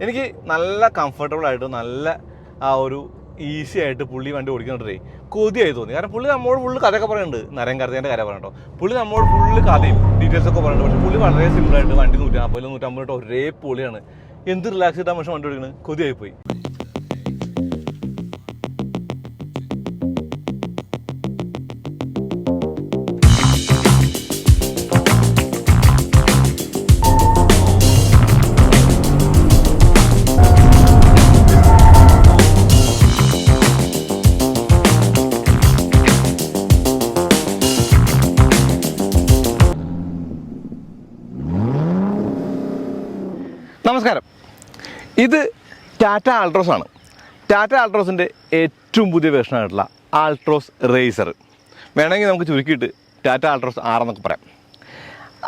എനിക്ക് നല്ല കംഫർട്ടബിൾ ആയിട്ട് നല്ല ആ ഒരു ഈസി ആയിട്ട് പുള്ളി വണ്ടി ഓടിക്കുന്നുണ്ടേ കൊതിയായി തോന്നി. കാരണം പുള്ളി നമ്മോട് ഫുള്ള് കഥയൊക്കെ പറയുന്നുണ്ട്, നരൻ കരുതേൻ്റെ കാര്യം പറയട്ടോ. പുള്ളി നമ്മോട് ഫുള്ള് കഥയും ഡീറ്റെയിൽസ് ഒക്കെ പറയുന്നുണ്ട്. പക്ഷേ പുള്ളി വളരെ സിമ്പിളായിട്ട് വണ്ടി 140 150 ഒരേ പൊളിയാണ്. എന്ത് റിലാക്സ് ചെയ്താൽ മനുഷ്യൻ വണ്ടി ഓടിക്കുന്നത്, കൊതിയായിപ്പോയി. നമസ്കാരം. ഇത് ടാറ്റ ആൾട്രോസ് ആണ്. ടാറ്റ ആൾട്രോസിൻ്റെ ഏറ്റവും പുതിയ വേർഷനായിട്ടുള്ള ആൾട്രോസ് റേസർ. വേണമെങ്കിൽ നമുക്ക് ചുരുക്കിയിട്ട് ടാറ്റ ആൾട്രോസ് 6 എന്നൊക്കെ പറയാം.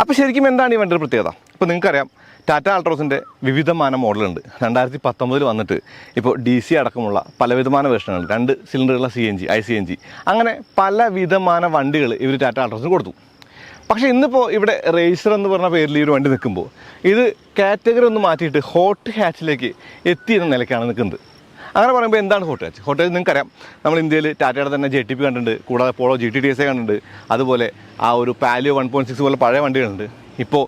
അപ്പോൾ ശരിക്കും എന്താണ് ഈ വണ്ടിയുടെ പ്രത്യേകത? ഇപ്പോൾ നിങ്ങൾക്കറിയാം, ടാറ്റ ആൾട്രോസിൻ്റെ വിവിധമാന മോഡലുണ്ട്. 2019 വന്നിട്ട് ഇപ്പോൾ DC അടക്കമുള്ള പലവിധமான വേർഷനുകൾ, 2 സിലിണ്ടറുള്ള CNG, ICNG, അങ്ങനെ പലവിധமான വണ്ടികൾ ഇവർ ടാറ്റ ആൾട്രോസിന് കൊടുത്തു. പക്ഷേ ഇന്നിപ്പോൾ ഇവിടെ റേസർ എന്ന് പറഞ്ഞ പേരിൽ ഈ ഒരു വണ്ടി നിൽക്കുമ്പോൾ ഇത് കാറ്റഗറി ഒന്ന് മാറ്റിയിട്ട് ഹോട്ട് ഹാച്ചിലേക്ക് എത്തിയെന്ന നിലയ്ക്കാണ് നിൽക്കുന്നത്. അങ്ങനെ പറയുമ്പോൾ എന്താണ് ഹോട്ട് ഹാച്ച്? ഹോട്ട് ഹാച്ച് നിങ്ങൾക്കറിയാം, നമ്മൾ ഇന്ത്യയിൽ ടാറ്റയുടെ തന്നെ JTP കണ്ടിട്ടുണ്ട്, കൂടാതെ പോളോ GT-DSA കണ്ടിട്ടുണ്ട്, അതുപോലെ ആ ഒരു പാലിയോ 1.6 പോലെ പഴയ വണ്ടികളുണ്ട്, ഇപ്പോൾ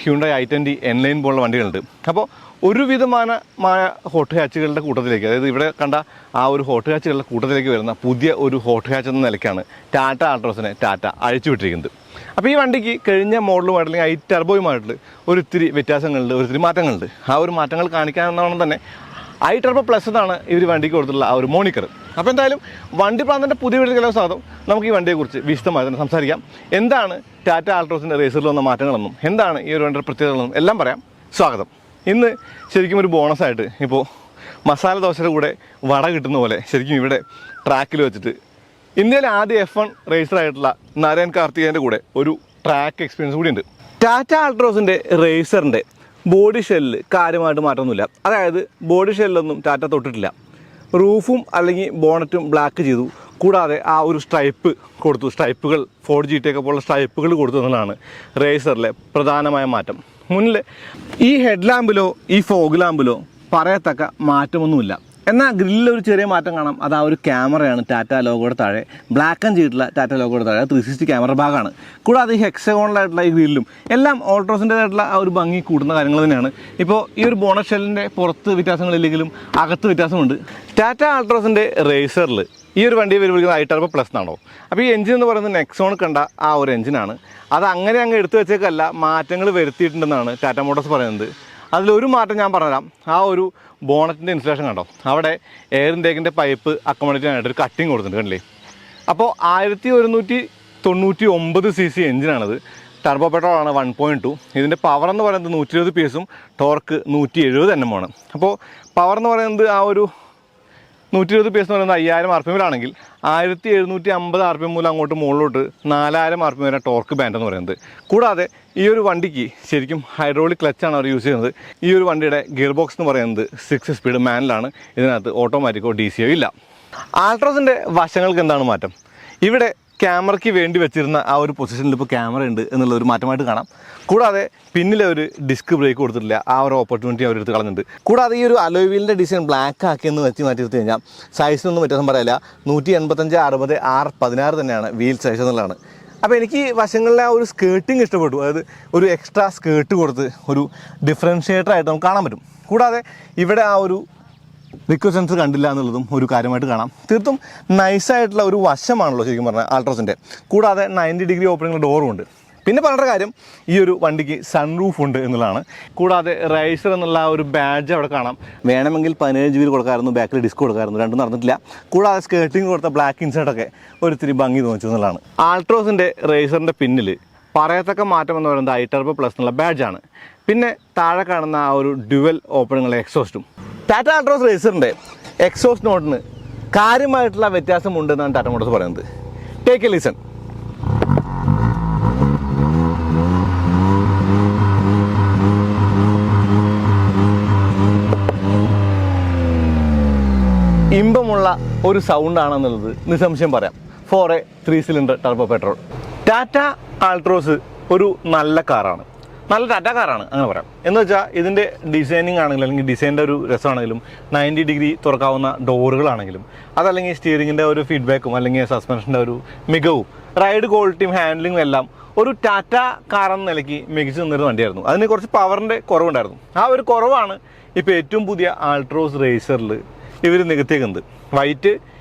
ഹ്യുണ്ടായി i20 N-Line പോലുള്ള വണ്ടികളുണ്ട്. അപ്പോൾ ഒരുവിധമായ ഹോട്ട് ഹാച്ചുകളുടെ കൂട്ടത്തിലേക്ക്, അതായത് ഇവിടെ കണ്ട ആ ഒരു ഹോട്ട് ഹാച്ചുകളുടെ കൂട്ടത്തിലേക്ക് വരുന്ന പുതിയ ഒരു ഹോട്ട് ഹാച്ച് എന്ന നിലയ്ക്കാണ് ടാറ്റ ആൾട്രോസിനെ ടാറ്റ അഴിച്ചുവിട്ടിരിക്കുന്നത്. അപ്പോൾ ഈ വണ്ടിക്ക് കഴിഞ്ഞ മോഡലുമായിട്ട് അല്ലെങ്കിൽ i-Turboയുമായിട്ട് ഒരിത്തിരി വ്യത്യാസങ്ങളുണ്ട്, ഒരിത്തിരി മാറ്റങ്ങളുണ്ട്. ആ ഒരു മാറ്റങ്ങൾ കാണിക്കാവുന്നതാണ് തന്നെ i-Turbo പ്ലസ് എന്നാണ് ഇവർ വണ്ടിക്ക് കൊടുത്തിട്ടുള്ള ആ ഒരു മോണിക്കർ. അപ്പോൾ എന്തായാലും വണ്ടി പ്രാന്തൻ്റെ പുതിയ വീട്ടിൽ സ്വാഗതം. നമുക്ക് ഈ വണ്ടിയെക്കുറിച്ച് വിശദമായി തന്നെ സംസാരിക്കാം. എന്താണ് ടാറ്റ ആൾട്രോസിൻ്റെ റേസറിൽ വന്ന മാറ്റങ്ങളെന്നും എന്താണ് ഈ ഒരു വണ്ടിയുടെ പ്രത്യേകതകളെന്നും എല്ലാം പറയാം. സ്വാഗതം. ഇന്ന് ശരിക്കും ഒരു ബോണസായിട്ട് ഇപ്പോൾ മസാല ദോശയുടെ കൂടെ വട കിട്ടുന്ന പോലെ ശരിക്കും ഇവിടെ ട്രാക്കിൽ വെച്ചിട്ട് ഇന്ത്യയിലെ ആദ്യ F1 റേസറായിട്ടുള്ള നരൻ കാർത്തികേയൻ്റെ കൂടെ ഒരു ട്രാക്ക് എക്സ്പീരിയൻസ് കൂടിയുണ്ട്. ടാറ്റ ആൾട്രോസിൻ്റെ റേസറിൻ്റെ ബോഡി ഷെല്ലിൽ കാര്യമായിട്ട് മാറ്റമൊന്നുമില്ല. അതായത് ബോഡി ഷെല്ലൊന്നും ടാറ്റ തൊട്ടിട്ടില്ല. റൂഫും അല്ലെങ്കിൽ ബോണറ്റും ബ്ലാക്ക് ചെയ്തു, കൂടാതെ ആ ഒരു സ്ട്രൈപ്പ് കൊടുത്തു. സ്ട്രൈപ്പുകൾ ഫോർഡ് GT ഒക്കെ പോലുള്ള സ്ട്രൈപ്പുകൾ കൊടുത്തു എന്നതാണ് റേസറിലെ പ്രധാനമായ മാറ്റം. മുന്നിൽ ഈ ഹെഡ് ലാമ്പിലോ ഈ ഫോഗ് ലാമ്പിലോ പറയത്തക്ക മാറ്റമൊന്നുമില്ല. എന്നാൽ ഗ്രില്ലിൽ ഒരു ചെറിയ മാറ്റം കാണാം. അത് ആ ഒരു ക്യാമറയാണ്. ടാറ്റ ലോഗോയുടെ താഴെ ബ്ലാക്ക് ആൻഡ് ചെയ്തിട്ടുള്ള ടാറ്റ ലോഗോയുടെ താഴെ 360 ക്യാമറ ഭാഗമാണ്. കൂടാതെ ഈ ഹെക്സഗോണലായിട്ടുള്ള ഈ ഗ്രില്ലും എല്ലാം ഓൾട്രോസിൻ്റേതായിട്ടുള്ള ആ ഒരു ഭംഗി കൂടുന്ന കാര്യങ്ങൾ തന്നെയാണ്. ഇപ്പോൾ ഈ ഒരു ബോണറ്റ് ഷെല്ലിൻ്റെ പുറത്ത് വ്യത്യാസങ്ങളില്ലെങ്കിലും അകത്ത് വ്യത്യാസമുണ്ട്. ടാറ്റ ആൾട്രോസിൻ്റെ റേസറിൽ ഈ ഒരു വണ്ടി വിളിക്കുന്നത് i-Turbo പ്ലസ് എന്നാണോ? അപ്പോൾ ഈ എഞ്ചിൻ എന്ന് പറയുന്നത് നെക്സോൺ കണ്ട ആ ഒരു എഞ്ചിനാണ്. അത് അങ്ങനെ അങ്ങ് എടുത്തു വെച്ചേക്കല്ല, മാറ്റങ്ങൾ വരുത്തിയിട്ടുണ്ടെന്നാണ് ടാറ്റ മോട്ടോഴ്സ് പറയുന്നത്. അതിലൊരു മാറ്റം ഞാൻ പറഞ്ഞുതരാം. ആ ഒരു ബോണറ്റിൻ്റെ ഇൻസ്റ്റലേഷൻ കണ്ടോ, അവിടെ എയർ ഇൻടേക്കിൻ്റെ പൈപ്പ് അക്കോമഡേറ്റ് ആയിട്ട് ഒരു കട്ടിങ് കൊടുത്തിട്ടുണ്ട്, കണ്ടില്ലേ? അപ്പോൾ 1199 cc എഞ്ചിനാണത്. ടർബോ പെട്രോളാണ് 1.2. ഇതിൻ്റെ പവർ എന്ന് പറയുന്നത് 120 PS, ടോർക്ക് 170 Nm ആണ്. അപ്പോൾ പവർ എന്ന് പറയുന്നത് ആ ഒരു 120 PS എന്ന് പറയുന്നത് 5000 RPM-ലാണെങ്കിൽ 1750 RPM മൂലം അങ്ങോട്ട് മുകളിലോട്ട് 4000 RPM വരെ ടോർക്ക് ബാൻഡ് എന്ന് പറയുന്നത്. കൂടാതെ ഈ ഒരു വണ്ടിക്ക് ശരിക്കും ഹൈഡ്രോളിക് ക്ലച്ചാണ് അവർ യൂസ് ചെയ്യുന്നത്. ഈ ഒരു വണ്ടിയുടെ ഗിയർ ബോക്സ് എന്ന് പറയുന്നത് 6 സ്പീഡ് മാനുവലാണ്. ഇതിനകത്ത് ഓട്ടോമാറ്റിക്കോ DCയോ ഇല്ല. ആൾട്രോസിൻ്റെ വശങ്ങൾക്ക് എന്താണ് മാറ്റം? ഇവിടെ ക്യാമറയ്ക്ക് വേണ്ടി വെച്ചിരുന്ന ആ ഒരു പൊസിഷനിൽ ഇപ്പോൾ ക്യാമറ ഉണ്ട് എന്നുള്ളൊരു മാറ്റമായിട്ട് കാണാം. കൂടാതെ പിന്നിലെ ഒരു ഡിസ്ക് ബ്രേക്ക് കൊടുത്തിട്ടില്ല. ആ ഒരു ഓപ്പർച്യൂണിറ്റി അവരെടുത്ത് കളഞ്ഞിട്ടുണ്ട്. കൂടാതെ ഈ ഒരു അലോയ് വീലിൻ്റെ ഡിസൈൻ ബ്ലാക്ക് ആക്കിയെന്ന് മാറ്റി എടുത്തു കഴിഞ്ഞാൽ സൈസിനൊന്നും വ്യത്യാസം പറയില്ല. 185 60 R16 തന്നെയാണ് വീൽ സൈസ് എന്നുള്ളതാണ്. അപ്പോൾ എനിക്ക് വശങ്ങളിലെ ആ ഒരു സ്കേർട്ടിങ് ഇഷ്ടപ്പെട്ടു. അതായത് ഒരു എക്സ്ട്രാ സ്കേർട്ട് കൊടുത്ത് ഒരു ഡിഫറൻഷ്യേറ്റർ ആയിട്ട് നമുക്ക് കാണാൻ പറ്റും. കൂടാതെ ഇവിടെ ആ ഒരു റിക്വസ്റ്റ് സെൻസർ കണ്ടില്ല എന്നുള്ളതും ഒരു കാര്യമായിട്ട് കാണാം. തീർത്തും നൈസായിട്ടുള്ള ഒരു വശമാണല്ലോ ശരിക്കും പറഞ്ഞാൽ ആൾട്രോസിൻ്റെ. കൂടാതെ 90 ഡിഗ്രി ഓപ്പണിംഗ് ഡോറും ഉണ്ട്. പിന്നെ പറഞ്ഞ കാര്യം, ഈ ഒരു വണ്ടിക്ക് സൺറൂഫ് ഉണ്ട് എന്നുള്ളതാണ്. കൂടാതെ റൈസർ എന്നുള്ള ആ ഒരു ബാഡ്ജ് അവിടെ കാണാം. വേണമെങ്കിൽ 15 GB കൊടുക്കാമായിരുന്നു, ബാക്കിൽ ഡിസ്ക് കൊടുക്കാമായിരുന്നു, രണ്ടും നടന്നിട്ടില്ല. കൂടാതെ സ്കേർട്ടിങ് കൊടുത്ത ബ്ലാക്ക് ഇൻസൈഡൊക്കെ ഒരിത്തിരി ഭംഗി തോന്നിച്ചു എന്നുള്ളതാണ്. ആൾട്രോസിൻ്റെ റേസറിൻ്റെ പിന്നിൽ പറയത്തക്ക മാറ്റം എന്ന് പറയുന്നത് i-Turbo പ്ലസ് എന്നുള്ള ബാഡ്ജാണ്. പിന്നെ താഴെ കാണുന്ന ആ ഒരു ഡ്യുവൽ ഓപ്പണിങ്ങുള്ള എക്സോസ്റ്റും. ടാറ്റ ആൾട്രോസ് റേസറിൻ്റെ എക്സോസ്റ്റ് നോട്ടിന് കാര്യമായിട്ടുള്ള വ്യത്യാസമുണ്ടെന്നാണ് ടാറ്റ മോട്ടോഴ്സ് പറയുന്നത്. Take a listen. ഇമ്പമുള്ള ഒരു സൗണ്ടാണെന്നുള്ളത് നിസ്സംശയം പറയാം for a 3 cylinder turbo petrol. Tata Altroz ഒരു നല്ല കാറാണ്. നല്ല ടാറ്റ കാറാണ് അങ്ങനെ പറയാം. എന്ന് വെച്ചാൽ ഇതിൻ്റെ ഡിസൈനിങ് ആണെങ്കിലും അല്ലെങ്കിൽ ഡിസൈനിൻ്റെ ഒരു രസമാണെങ്കിലും 90 ഡിഗ്രി തുറക്കാവുന്ന ഡോറുകളാണെങ്കിലും അതല്ലെങ്കിൽ സ്റ്റിയറിങ്ങിൻ്റെ ഒരു ഫീഡ്ബാക്കും അല്ലെങ്കിൽ സസ്പെൻഷൻ്റെ ഒരു മികവും റൈഡ് ക്വാളിറ്റിയും ഹാൻഡ്ലിങ്ങും എല്ലാം ഒരു ടാറ്റ കാർ എന്ന നിലയ്ക്ക് മികച്ചു നിന്നൊരു വണ്ടിയായിരുന്നു. അതിന് കുറച്ച് പവറിൻ്റെ കുറവുണ്ടായിരുന്നു. ആ ഒരു കുറവാണ് ഇപ്പോൾ ഏറ്റവും പുതിയ ആൾട്രോസ് റേസറിൽ ഇവർ നികത്തിയേക്കുന്നത്. വൈറ്റ്,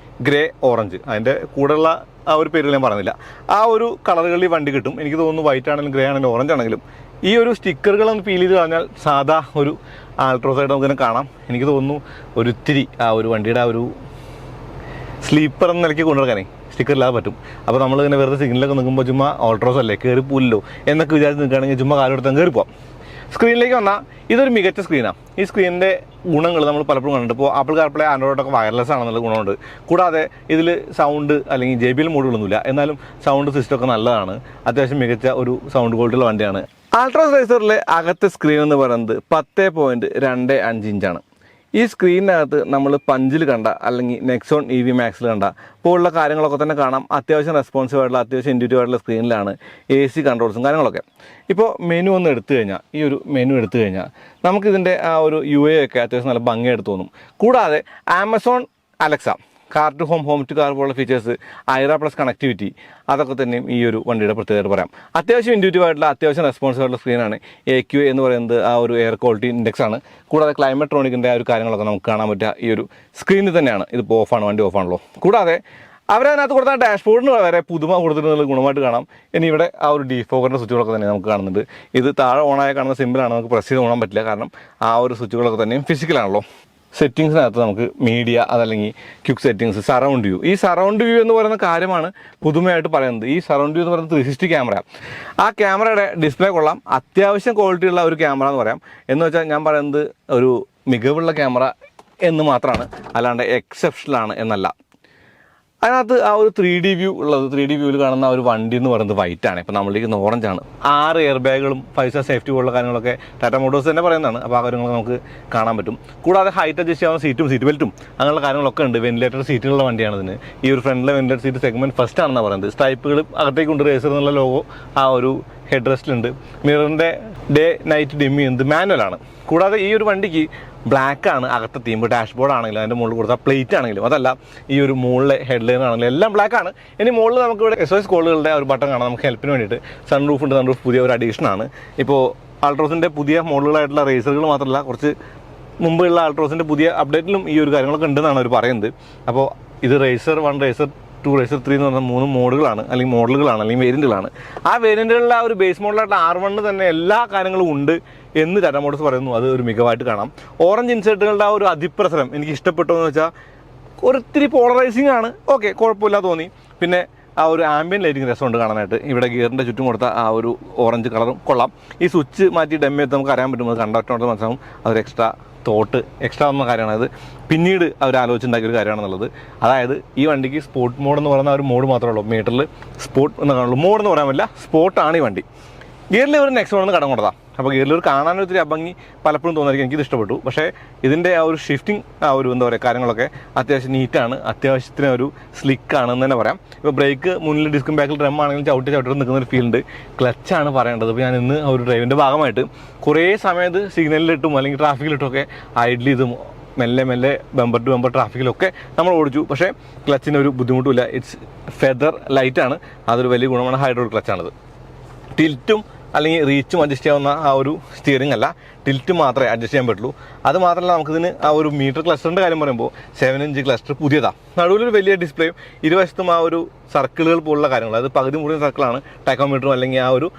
ഗ്രേ, ഓറഞ്ച്, അതിൻ്റെ കൂടെയുള്ള ആ ഒരു പേരുകൾ ഞാൻ പറഞ്ഞില്ല. ആ ഒരു കളറുകളിൽ വണ്ടി കിട്ടും. എനിക്ക് തോന്നുന്നു വൈറ്റ് ആണെങ്കിലും ഗ്രേ ആണെങ്കിലും ഓറഞ്ച് ആണെങ്കിലും ഈ ഒരു സ്റ്റിക്കറുകളൊന്ന് ഫീൽ ചെയ്ത് കഴിഞ്ഞാൽ സാധാ ഒരു ആൾട്രോസായിട്ട് നമുക്കിങ്ങനെ കാണാം. എനിക്ക് തോന്നുന്നു ഒരിത്തിരി ആ ഒരു വണ്ടിയുടെ ആ ഒരു സ്ലീപ്പർ എന്ന നിലയ്ക്ക് കൊണ്ടുനടക്കാനേ സ്റ്റിക്കറില്ലാതെ പറ്റും. അപ്പോൾ നമ്മൾ ഇങ്ങനെ വെറുതെ സിഗ്നലൊക്കെ നിൽക്കുമ്പോൾ ചുമ്മാ ഓൾട്രോസ് അല്ലേ കയറി പോലല്ലോ എന്നൊക്കെ വിചാരിച്ച് നിൽക്കുകയാണെങ്കിൽ ചുമ്മാ കാലെടുത്താൽ കയറി പോകാം. സ്ക്രീനിലേക്ക് വന്നാൽ ഇതൊരു മികച്ച സ്ക്രീനാണ്. ഈ സ്ക്രീനിൻ്റെ ഗുണങ്ങൾ നമ്മൾ പലപ്പോഴും കണ്ടിട്ട് ഇപ്പോൾ ആപ്പിൾ കാർപ്ലേ ആൻഡ്രോയിഡൊക്കെ വയർലെസ് ആണെന്നുള്ള ഗുണമുണ്ട്. കൂടാതെ ഇതിൽ സൗണ്ട് അല്ലെങ്കിൽ JBL മോഡുകളൊന്നുമില്ല, എന്നാലും സൗണ്ട് സിസ്റ്റമൊക്കെ നല്ലതാണ്. അത്യാവശ്യം മികച്ച ഒരു സൗണ്ട് ക്വാളിറ്റിയുള്ള വണ്ടിയാണ്. ആൾട്രോസ് റേസറിലെ അകത്തെ സ്ക്രീൻ എന്ന് പറയുന്നത് 10.25 ഇഞ്ചാണ്. ഈ സ്ക്രീനിനകത്ത് നമ്മൾ പഞ്ചിൽ കണ്ട അല്ലെങ്കിൽ നെക്സോൺ EV മാക്സിൽ കണ്ട പോലുള്ള കാര്യങ്ങളൊക്കെ തന്നെ കാണാം. അത്യാവശ്യം റെസ്പോൺസീവ് ആയിട്ടുള്ള അത്യാവശ്യം ഇൻറ്റ്യൂറ്റീവ് ആയിട്ടുള്ള സ്ക്രീനിലാണ് AC കൺട്രോൾസും കാര്യങ്ങളൊക്കെ. ഇപ്പോൾ മെനു ഒന്ന് എടുത്തു കഴിഞ്ഞാൽ ഈ ഒരു മെനു എടുത്തു കഴിഞ്ഞാൽ നമുക്കിതിൻ്റെ ആ ഒരു UI ഒക്കെ അത്യാവശ്യം നല്ല ഭംഗിയായിട്ട് തോന്നും. കൂടാതെ Amazon Alexa, car to home, home to car പോലുള്ള ഫീച്ചേഴ്സ്, ഐറ പ്ലസ് കണക്ടിവിറ്റി, അതൊക്കെ തന്നെയും ഈ ഒരു വണ്ടിയുടെ പ്രത്യേകത പറയാം. അത്യാവശ്യം ഇൻറ്റ്യൂറ്റീവ് ആയിട്ടുള്ള അത്യാവശ്യം റെസ്പോൺസീവ് ആയിട്ടുള്ള സ്ക്രീനാണ്. AQA എന്ന് പറയുന്നത് ആ ഒരു എയർ ക്വാളിറ്റി ഇൻഡെക്സ് ആണ്. കൂടാതെ ക്ലൈമറ്റ്രോണിക്കിൻ്റെ ആ ഒരു കാര്യങ്ങളൊക്കെ നമുക്ക് കാണാൻ പറ്റുക ഈ ഒരു സ്ക്രീനിൽ തന്നെയാണ്. ഇതിപ്പോൾ ഓഫാണ്, വണ്ടി ഓഫാണല്ലോ. കൂടാതെ അവരതിനകത്ത് കൊടുത്ത ഡാഷ്ബോർഡിന് വരെ പുതുമ കൊടുത്തിട്ടുള്ള ഗുണമായിട്ട് കാണാം. ഇനി ഇവിടെ ആ ഒരു ഡീഫോക്കറിൻ്റെ സ്വിച്ചുകളൊക്കെ തന്നെ നമുക്ക് കാണുന്നുണ്ട്. ഇത് താഴെ ഓണായ കാണുന്ന സിമ്പിളാണ്, നമുക്ക് പ്രസ് ചെയ്ത് ഓണാൻ പറ്റില്ല, കാരണം ആ ഒരു സ്വിച്ചുകളൊക്കെ തന്നെയും ഫിസിക്കലാണല്ലോ. സെറ്റിങ്സിനകത്ത് നമുക്ക് മീഡിയ അതല്ലെങ്കിൽ ക്വിക്ക് സെറ്റിങ്സ്, സറൗണ്ട് വ്യൂ. ഈ സറൗണ്ട് വ്യൂ എന്ന് പറയുന്ന കാര്യമാണ് പുതുമയായിട്ട് പറയുന്നത്. ഈ സറൗണ്ട് വ്യൂ എന്ന് പറയുന്നത് 360 ക്യാമറ. ആ ക്യാമറയുടെ ഡിസ്പ്ലേ കൊള്ളാം, അത്യാവശ്യം ക്വാളിറ്റിയുള്ള ഒരു ക്യാമറ എന്ന് പറയാം. എന്ന് വെച്ചാൽ ഞാൻ പറയുന്നത് ഒരു മികവുള്ള ക്യാമറ എന്ന് മാത്രമാണ്, അല്ലാണ്ട് എക്സെപ്ഷണലാണ് എന്നല്ല. അതിനകത്ത് ആ ഒരു 3D വ്യൂ ഉള്ളത്. 3D വ്യൂവിൽ കാണുന്ന ആ ഒരു വണ്ടി എന്ന് പറയുന്നത് വൈറ്റാണ്. ഇപ്പോൾ നമ്മളിരിക്കുന്ന ഓറഞ്ചാണ്. 6 എയർ ബാഗുകളും 5 സ്റ്റാർ സേഫ്റ്റി പോലുള്ള കാര്യങ്ങളൊക്കെ ടാറ്റ മോട്ടോഴ്സ് തന്നെ പറയുന്നതാണ്. അപ്പോൾ ആ കാര്യങ്ങൾ നമുക്ക് കാണാൻ പറ്റും. കൂടാതെ ഹൈറ്റ് അഡ്ജസ്റ്റ് ചെയ്യാവുന്ന സീറ്റും സീറ്റ് ബെൽറ്റും അങ്ങനെയുള്ള കാര്യങ്ങളൊക്കെ ഉണ്ട്. വെന്റിലേറ്റർ സീറ്റുകളുള്ള വണ്ടിയാണ് ഇതിന്. ഈ ഒരു ഫ്രണ്ടിലെ വെന്റിലേറ്റർ സീറ്റ് സെഗ്മെൻറ്റ് ഫസ്റ്റ് ആണെന്നാണ് പറയുന്നത്. സ്ട്രൈപ്പുകൾ അകത്തേക്കുണ്ട്, റേസർ എന്നുള്ള ലോഗോ ആ ഒരു ഹെഡ് റെസ്റ്റിലുണ്ട്. മിററിൻ്റെ ഡേ നൈറ്റ് ഡിം ചെയ്യുന്നത് മാനുവലാണ്. കൂടാതെ ഈ ഒരു വണ്ടിക്ക് ബ്ലാക്കാണ് അകത്തെ തീം. ഡാഷ്ബോർഡ് ആണെങ്കിലും അതിൻ്റെ മുകളിൽ കൊടുത്ത പ്ലേറ്റ് ആണെങ്കിലും അതല്ല ഈ ഒരു മുകളിലെ ഹെഡ്ലൈൻ ആണെങ്കിലും എല്ലാം ബ്ലാക്കാണ്. ഇനി മുകളിൽ നമുക്ക് ഇവിടെ SOS കോളുകളുടെ ഒരു ബട്ടൺ കാണാം, നമുക്ക് ഹെൽപ്പിന് വേണ്ടിയിട്ട്. സൺറൂഫ് ഉണ്ട്. സൺറൂഫ് പുതിയ ഒരു അഡീഷനാണ്. ഇപ്പോൾ ആൾട്രോസിൻ്റെ പുതിയ മോഡലുകളായിട്ടുള്ള റേസറുകൾ മാത്രമല്ല, കുറച്ച് മുമ്പുള്ള ആൾട്രോസിൻ്റെ പുതിയ അപ്ഡേറ്റിലും ഈ ഒരു കാര്യങ്ങളൊക്കെ ഉണ്ടെന്നാണ് അവർ പറയുന്നത്. അപ്പോൾ ഇത് റേസർ 1, റേസർ 2, റേസർ 3 എന്ന് പറഞ്ഞാൽ 3 മോഡുകളാണ് അല്ലെങ്കിൽ മോഡലുകളാണ് അല്ലെങ്കിൽ വേരിയൻറ്റുകളാണ്. ആ വേരിയൻറ്റുകളിലെ ആ ഒരു ബേസ് മോഡലായിട്ട് R1 തന്നെ എല്ലാ കാര്യങ്ങളും ഉണ്ട് എന്ന് ടാറ്റ മോട്ടോഴ്സ് പറയുന്നു. അത് ഒരു മികവായിട്ട് കാണാം. ഓറഞ്ച് ഇൻസേർട്ടുകളുടെ ആ ഒരു അതിപ്രസരം എനിക്ക് ഇഷ്ടപ്പെട്ടു എന്ന് വെച്ചാൽ ഒരിത്തിരി പോളറൈസിങ് ആണ്. ഓക്കെ, കുഴപ്പമില്ല തോന്നി. പിന്നെ ആ ഒരു ആംബിയൻ ലൈറ്റിംഗ് രസമുണ്ട് കാണാനായിട്ട്. ഇവിടെ ഗിയറിൻ്റെ ചുറ്റും കൊടുത്ത ആ ഒരു ഓറഞ്ച് കളറും കൊള്ളാം. ഈ സ്വിച്ച് മാറ്റി ഡെമ്മയത്ത് നമുക്ക് അറിയാൻ പറ്റും, അത് കണ്ടക്ടറോട് മനസ്സിലാവും. അതൊരു എക്സ്ട്രാ എന്ന കാര്യമാണ്. അത് പിന്നീട് അവർ ആലോചിച്ചുണ്ടാക്കിയ ഒരു കാര്യമാണെന്നുള്ളത്. അതായത് ഈ വണ്ടിക്ക് സ്പോർട്ട് മോഡ് എന്ന് പറയുന്ന ഒരു മോഡ് മാത്രമേ ഉള്ളൂ. മീറ്ററിൽ സ്പോർട്ട് എന്ന് കാണുള്ളൂ, മോഡ് എന്ന് പറയാൻ പറ്റില്ല. സ്പോർട്ടാണ് ഈ വണ്ടി. ഗിയറിൽ ഒരു നെക്സോൺ എന്ന് കടം കൊടുത്താൽ. അപ്പോൾ ഗിയറിൽ ഒരു കാണാനൊത്തിരി അഭംഗി പലപ്പോഴും തോന്നായിരിക്കും. എനിക്കിത് ഇഷ്ടപ്പെട്ടു. പക്ഷേ ഇതിൻ്റെ ആ ഒരു ഷിഫ്റ്റിംഗ് ആ ഒരു എന്താ പറയുക കാര്യങ്ങളൊക്കെ അത്യാവശ്യം നീറ്റാണ്, അത്യാവശ്യത്തിന് ഒരു സ്ലിക്കാണെന്ന് തന്നെ പറയാം. ഇപ്പോൾ ബ്രേക്ക് മുന്നിൽ ഡിസ്കും ബാക്കിൽ ഡ്രം ആണെങ്കിലും ചവിട്ടി നിൽക്കുന്ന ഒരു ഫീലുണ്ട്. ക്ലച്ചാണ് പറയേണ്ടത്. ഇപ്പോൾ ഞാൻ ഇന്ന് ഒരു ഡ്രൈവിൻ്റെ ഭാഗമായിട്ട് കുറേ സമയത്ത് സിഗ്നലിലിട്ടും അല്ലെങ്കിൽ ട്രാഫിക്കിലിട്ടുമൊക്കെ ഐഡിൽ ചെയ്തും മെല്ലെ ബമ്പർ ടു ബമ്പർ ട്രാഫിക്കിലൊക്കെ നമ്മൾ ഓടിച്ചു. പക്ഷേ ക്ലച്ചിനൊരു ബുദ്ധിമുട്ടില്ല. ഇറ്റ്സ് ഫെദർ ലൈറ്റാണ്. അതൊരു വലിയ ഗുണമാണ്. ഹൈഡ്രോളിക് ക്ലച്ചാണത്. ടിൽറ്റും അല്ലെങ്കിൽ റീച്ചും അഡ്ജസ്റ്റ് ചെയ്യാവുന്ന ആ ഒരു സ്റ്റിയറിംഗ് അല്ല, ടിൽറ്റ് മാത്രമേ അഡ്ജസ്റ്റ് ചെയ്യാൻ പറ്റുള്ളൂ. അത് മാത്രമല്ല, നമുക്കിതിന് ആ ഒരു മീറ്റർ ക്ലസ്റ്ററിൻ്റെ കാര്യം പറയുമ്പോൾ 7 ഇഞ്ച് ക്ലസ്റ്റർ പുതിയതാണ്. നടുവിലൊരു വലിയ ഡിസ്പ്ലേയും ഇരുവശത്തും ആ ഒരു സർക്കിളുകൾ പോലുള്ള കാര്യങ്ങൾ, അത് പകുതി മുഴുവൻ സർക്കിളാണ്. ടൈക്കോമീറ്ററും അല്ലെങ്കിൽ ആ ഒരു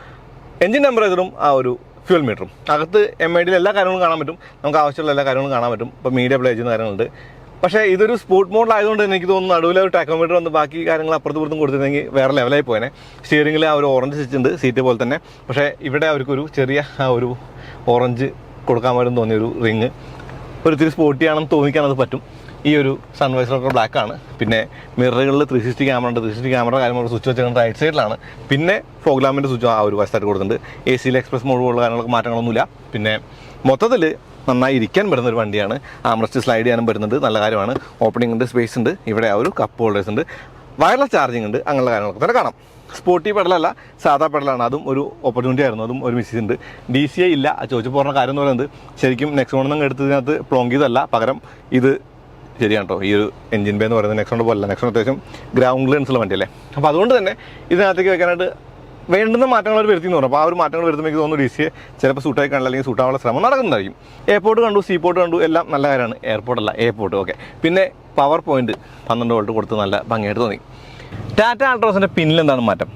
എഞ്ചിൻ ടെമ്പറേച്ചറും ആ ഒരു ഫ്യൂൽ മീറ്ററും. അകത്ത് MIDയിൽ എല്ലാ കാര്യങ്ങളും കാണാൻ പറ്റും. നമുക്ക് ആവശ്യമുള്ള എല്ലാ കാര്യങ്ങളും കാണാൻ പറ്റും. ഇപ്പോൾ മീഡിയ പ്ലേ ചെയ്യുന്ന കാര്യങ്ങളുണ്ട്. പക്ഷേ ഇതൊരു സ്പോർട്ട് മോഡലായതുകൊണ്ട് തന്നെ എനിക്ക് തോന്നുന്നു നടുവിലെ ഒരു ടാക്കോമീറ്റർ വന്ന് ബാക്കി കാര്യങ്ങൾ അപ്പുറത്തും കൊടുത്തിരുന്നെങ്കിൽ വേറെ ലെവലായി പോയനെ. സ്റ്റിയറിംഗിൽ ആ ഒരു ഓറഞ്ച് സ്വിച്ച് ഉണ്ട്, സീറ്റ് പോലെ തന്നെ. പക്ഷേ ഇവിടെ അവർക്കൊരു ചെറിയ ആ ഒരു ഓറഞ്ച് കൊടുക്കാൻ പറ്റും തോന്നിയൊരു റിങ് ഒരിത്തിരി സ്പോർട്ടിയാണെന്ന് തോന്നിക്കാനത് പറ്റും. ഈ ഒരു സൺവൈസറൊക്കെ ബ്ലാക്കാണ്. പിന്നെ മിററുകളിൽ 360 ക്യാമറ ഉണ്ട്. 360 ക്യാമറ കാര്യങ്ങൾ സ്വിച്ച് വെച്ചിട്ട് റൈറ്റ് സൈഡിലാണ്. പിന്നെ ഫോഗ് ലാമ്പിൻ്റെ സ്വിച്ച് ആ ഒരു വശത്തായിട്ട് കൊടുത്തിട്ടുണ്ട്. AC എക്സ്പ്രസ് മോഡ് പോലുള്ള കാര്യങ്ങൾക്ക് മാറ്റങ്ങളൊന്നുമില്ല. പിന്നെ മൊത്തത്തിൽ നന്നായി ഇരിക്കാൻ പറ്റുന്ന ഒരു വണ്ടിയാണ്. ആംറസ്റ്റ് സ്ലൈഡ് ചെയ്യാനും പറ്റുന്നുണ്ട്, നല്ല കാര്യമാണ്. ഓപ്പണിംഗ് ഉണ്ട്, സ്പേസ് ഉണ്ട്. ഇവിടെ ആ ഒരു കപ്പ് ഹോൾഡേഴ്സ് ഉണ്ട്. വയർലെസ് ചാർജിങ് ഉണ്ട്, അങ്ങനെയുള്ള കാര്യങ്ങളൊക്കെ തന്നെ കാണാം. സ്പോർട്ടി പെഡലല്ല, സാധാ പെഡലാണ്. അതും ഒരു ഓപ്പർച്യൂണിറ്റി ആയിരുന്നു, അതും ഒരു മിസ് ഉണ്ട്. DCI ഇല്ല. ചോദിച്ചു പോകുന്ന കാര്യം എന്ന് പറയുന്നത് ശരിക്കും നെക്സോണിൽ നിന്ന് എടുത്തതിനകത്ത് പ്ലോങ് ചെയ്തല്ല, പകരം ഇത് ശരിയാണ് കേട്ടോ. ഈ ഒരു എഞ്ചിൻ ബേ എന്ന് പറയുന്നത് നെക്സോണിൻ്റെ പോലെ നെക്സോൺ അത്യാവശ്യം ഗ്രൗണ്ട് ക്ലിയറൻസുള്ള വണ്ടിയല്ലേ. അപ്പോൾ അതുകൊണ്ട് തന്നെ ഇതിനകത്തേക്ക് വെക്കാനായിട്ട് വേണ്ടുന്ന മാറ്റങ്ങൾ അവർ വരുത്തി എന്ന് പറഞ്ഞു. അപ്പോൾ ആ ഒരു മാറ്റങ്ങൾ വരുത്തുമ്പോൾ എനിക്ക് തോന്നുന്നു DCI ചിലപ്പോൾ സൂട്ടായി കാണില്ല, അല്ലെങ്കിൽ സൂട്ടാവാനുള്ള ശ്രമം നടക്കുന്നതായിരിക്കും. എയർപോർട്ട് കണ്ടു, സീപോർട്ട് കണ്ടു, എല്ലാം നല്ല കാര്യമാണ്. എയർപോർട്ടല്ല, എയർപോർട്ട്. ഓക്കെ. പിന്നെ പവർ പോയിന്റ് 12 വോൾട്ട് കൊടുത്ത് നല്ല ഭംഗിയായിട്ട് തോന്നി. ടാറ്റ ആൾട്രോസിൻ്റെ പിന്നിൽ എന്താണ് മാറ്റം?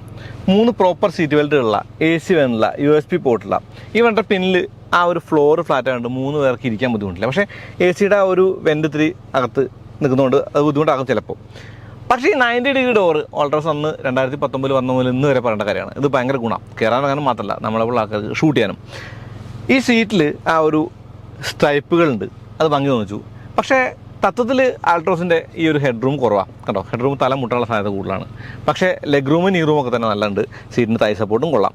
3 പ്രോപ്പർ സീറ്റ് ബെൽറ്റുള്ള, AC വേനുള്ള, USB പോർട്ടുള്ള. ഈ വേണ്ട പിന്നിൽ ആ ഒരു ഫ്ലോർ ഫ്ലാറ്റ് ആയതുകൊണ്ട് 3 പേർക്ക് ഇരിക്കാൻ ബുദ്ധിമുട്ടില്ല. പക്ഷേ AC ആ ഒരു വെൻ്റ് ഇത്തിരി അകത്ത് നിൽക്കുന്നതുകൊണ്ട് അത് ബുദ്ധിമുട്ടാകും ചിലപ്പോൾ. പക്ഷേ ഈ 90 ഡിഗ്രി ഡോർ ഓൾട്രോസ് അന്ന് 2019 വന്ന മുതൽ ഇന്ന് വരെ പറയേണ്ട കാര്യമാണ്. ഇത് ഭയങ്കര ഗുണം, കയറാൻ മാത്രമല്ല നമ്മളെ ആൾക്കാർക്ക് ഷൂട്ട് ചെയ്യാനും. ഈ സീറ്റിൽ ആ ഒരു സ്ട്രൈപ്പുകളുണ്ട്, അത് ഭംഗി തോന്നിച്ചു. പക്ഷേ തത്വത്തിൽ ആൾട്രോസിൻ്റെ ഈ ഒരു ഹെഡ് റൂം കുറവാണ് കേട്ടോ. ഹെഡ് റൂം തല മുട്ടാനുള്ള സാധ്യത കൂടുതലാണ്. പക്ഷേ ലെഗ് റൂമും നീ റൂമൊക്കെ തന്നെ നല്ലുണ്ട്. സീറ്റിന് തൈ സപ്പോർട്ടും കൊള്ളാം.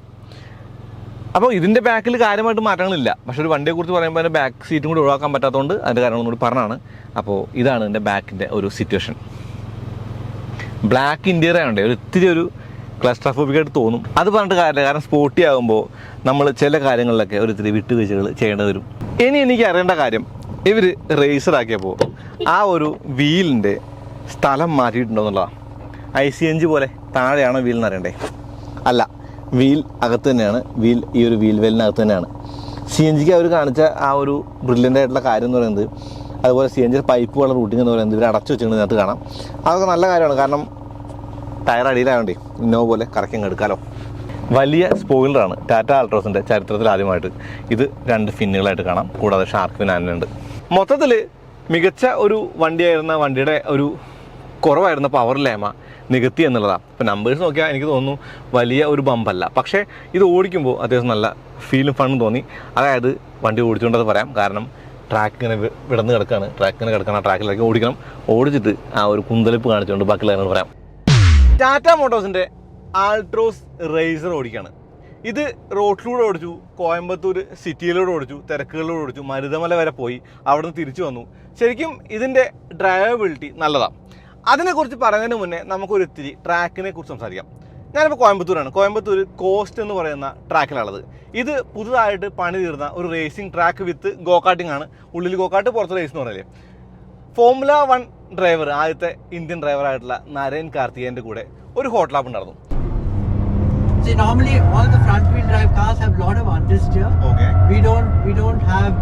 അപ്പോൾ ഇതിൻ്റെ ബാക്കിൽ കാര്യമായിട്ട് മാറ്റങ്ങളില്ല. പക്ഷേ ഒരു വണ്ടിയെക്കുറിച്ച് പറയുമ്പോൾ അതിൻ്റെ ബാക്ക് സീറ്റും കൂടി ഒഴിവാക്കാൻ പറ്റാത്തതുകൊണ്ട് അതിൻ്റെ കാര്യങ്ങളും കൂടി പറഞ്ഞാണ്. അപ്പോൾ ഇതാണ് എൻ്റെ ബാക്കിൻ്റെ ഒരു സിറ്റുവേഷൻ. ബ്ലാക്ക് ഇൻറ്റീരിയർ ആയതുകൊണ്ട് ഒത്തിരി ഒരു ക്ലസ്ട്രോഫോബിക്കായിട്ട് തോന്നും. അത് പറഞ്ഞിട്ട് കാര്യമില്ല, കാരണം സ്പോർട്ടി ആകുമ്പോൾ നമ്മൾ ചില കാര്യങ്ങളിലൊക്കെ ഒരിത്തിരി വിട്ടുവീഴ്ചകൾ ചെയ്യേണ്ടി വരും. ഇനി എനിക്ക് അറിയേണ്ട കാര്യം, ഇവർ റേസറാക്കിയപ്പോൾ ആ ഒരു വീലിൻ്റെ സ്ഥലം മാറ്റിയിട്ടുണ്ടോ എന്നുള്ളതാണ്. ICNG പോലെ താഴെയാണോ വീൽ എന്ന് അറിയണ്ടേ? അല്ല, വീൽ അകത്ത് തന്നെയാണ്. വീൽ ഈ ഒരു വീൽ വെല്ലിനകത്ത് തന്നെയാണ്. CNGക്ക് അവർ കാണിച്ച ആ ഒരു ബ്രില്യൻ്റ് ആയിട്ടുള്ള കാര്യം എന്ന് പറയുന്നത്, അതുപോലെ CNG പൈപ്പ് വെള്ളം റൂട്ടിങ് എന്ന് പറയുന്നത് ഇവർ അടച്ചു വെച്ചിട്ടുണ്ടതിനകത്ത് കാണാം. അതൊക്കെ നല്ല കാര്യമാണ്, കാരണം ടയർ അടിയിലായതുകൊണ്ടേ ഇന്നോവ പോലെ കറക്കി എടുക്കാമല്ലോ. വലിയ സ്പോയിലറാണ് ടാറ്റ ആൾട്രോസിൻ്റെ ചരിത്രത്തിൽ ആദ്യമായിട്ട്. ഇത് 2 ഫിന്നുകളായിട്ട് കാണാം, കൂടാതെ ഷാർക്ക് ഫിൻ ആനുണ്ട്. മൊത്തത്തിൽ മികച്ച ഒരു വണ്ടിയായിരുന്ന വണ്ടിയുടെ ഒരു കുറവായിരുന്ന പവർ ലേമ നികത്തി എന്നുള്ളതാണ്. ഇപ്പോൾ നമ്പേഴ്സ് നോക്കിയാൽ എനിക്ക് തോന്നുന്നു വലിയ ഒരു ബമ്പല്ല, പക്ഷേ ഇത് ഓടിക്കുമ്പോൾ അത്യാവശ്യം നല്ല ഫീലും ഫണ്ണും തോന്നി. അതായത് വണ്ടി ഓടിച്ചുകൊണ്ടത് പറയാം, കാരണം ട്രാക്ക് ഇങ്ങനെ വിടന്ന് കിടക്കുകയാണ്. ട്രാക്കിങ്ങനെ കിടക്കണം, ആ ട്രാക്കിലേക്ക് ഓടിക്കണം. ഓടിച്ചിട്ട് ആ ഒരു കുന്തളിപ്പ് കാണിച്ചുകൊണ്ട് ബാക്കിയുള്ള കാര്യങ്ങൾ പറയാം. ടാറ്റ മോട്ടോഴ്സിൻ്റെ ആൾട്രോസ് റേസർ ഓടിക്കുകയാണ്. ഇത് റോഡിലൂടെ ഓടിച്ചു, കോയമ്പത്തൂർ സിറ്റിയിലൂടെ ഓടിച്ചു, തിരക്കുകളിലൂടെ ഓടിച്ചു, മരുതമല വരെ പോയി, അവിടെ നിന്ന് തിരിച്ചു വന്നു. ശരിക്കും ഇതിൻ്റെ ഡ്രൈവബിലിറ്റി നല്ലതാണ്. അതിനെക്കുറിച്ച് പറയുന്നതിന് മുന്നേ നമുക്കൊരിത്തിരി ട്രാക്കിനെ കുറിച്ച് സംസാരിക്കാം. ഞാനിപ്പോൾ കോയമ്പത്തൂരാണ്. കോയമ്പത്തൂർ കോസ്റ്റ് എന്ന് പറയുന്ന ട്രാക്കിലുള്ളത്. ഇത് പുതുതായിട്ട് പണി തീർന്ന ഒരു റേസിംഗ് ട്രാക്ക് വിത്ത് ഗോകാട്ടിംഗ് ആണ്. ഉള്ളിൽ ഗോകാട്ട്, പുറത്ത് റേസ് എന്ന് പറഞ്ഞാൽ ഫോർമുല 1 ഡ്രൈവർ, ആദ്യത്തെ ഇന്ത്യൻ ഡ്രൈവറായിട്ടുള്ള നരേൻ കാർത്തികേയൻ്റെ കൂടെ ഒരു ഹോട്ട് ലാപ്പ് ഉണ്ടായിരുന്നു. See, normally all the front wheel drive cars have a lot of understeer. Okay. We don't have,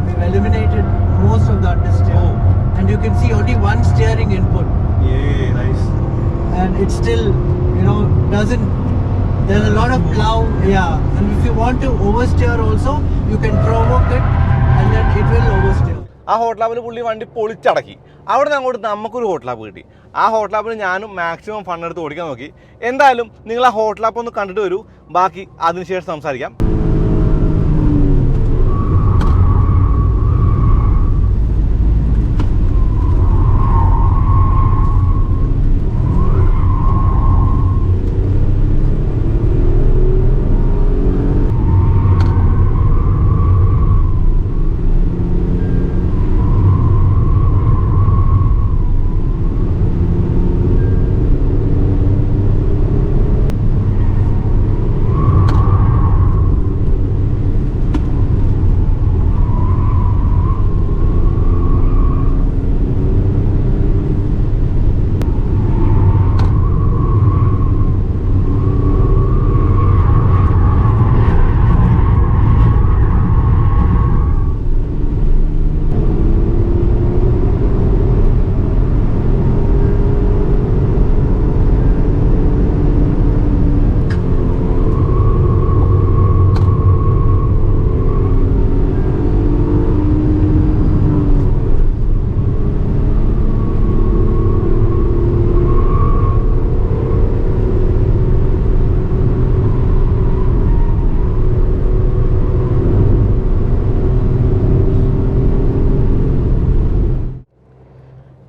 we've eliminated most of the understeer. Oh. And you can see only one steering input. Yeah, nice. And it still, doesn't, there's a lot of plow, yeah. And if you want to oversteer also, you can provoke it and then it will oversteer. ആ hot ലാപ്പിൽ പുള്ളി വണ്ടി പൊളിച്ചടക്കി. അവിടെ നിന്ന് അങ്ങോട്ട് നമുക്കൊരു hot lap കിട്ടി. ആ ഹോട്ട് ലാപ്പിൽ ഞാനും മാക്സിമം ഫണ്ണെടുത്ത് ഓടിക്കാൻ നോക്കി. എന്തായാലും നിങ്ങൾ ആ ഹോട്ട് ലാപ്പ് ഒന്ന് കണ്ടിട്ട് വരൂ, ബാക്കി അതിനുശേഷം സംസാരിക്കാം.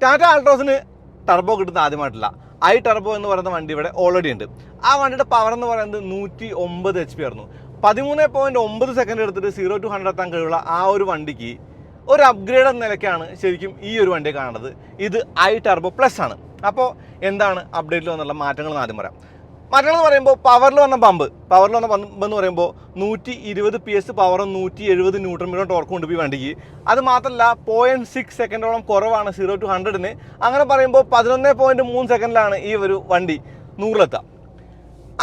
ടാറ്റ ആൾട്രോസിന് ടർബോ കിട്ടുന്ന ആദ്യമായിട്ടില്ല. ടർബോ എന്ന് പറയുന്ന വണ്ടി ഇവിടെ ഓൾറെഡി ഉണ്ട്. ആ വണ്ടിയുടെ പവർ എന്ന് പറയുന്നത് 109 HP ആയിരുന്നു. 13.9 സെക്കൻഡ് എടുത്തിട്ട് 0 to 100 എത്താൻ കഴിയുള്ള ആ ഒരു വണ്ടിക്ക് ഒരു അപ്ഗ്രേഡ് എന്ന നിലയ്ക്കാണ് ശരിക്കും ഈ ഒരു വണ്ടിയെ കാണുന്നത്. ഇത് ടർബോ പ്ലസ് ആണ്. അപ്പോൾ എന്താണ് അപ്ഡേറ്റിൽ വന്നുള്ള മാറ്റങ്ങൾ ആദ്യം പറയാം. മാറ്റങ്ങൾ എന്ന് പറയുമ്പോൾ പവറിൽ വന്ന പമ്പ് എന്ന് പറയുമ്പോൾ 120 PS പവറും 170 Nm ടോർക്കും ഉണ്ട് ഈ വണ്ടിക്ക്. അത് മാത്രമല്ല 0.6 സെക്കൻഡോളം കുറവാണ് 0 to 100-ന്. അങ്ങനെ പറയുമ്പോൾ 11.3 സെക്കൻഡിലാണ് ഈ ഒരു വണ്ടി 100-ലെത്തുക.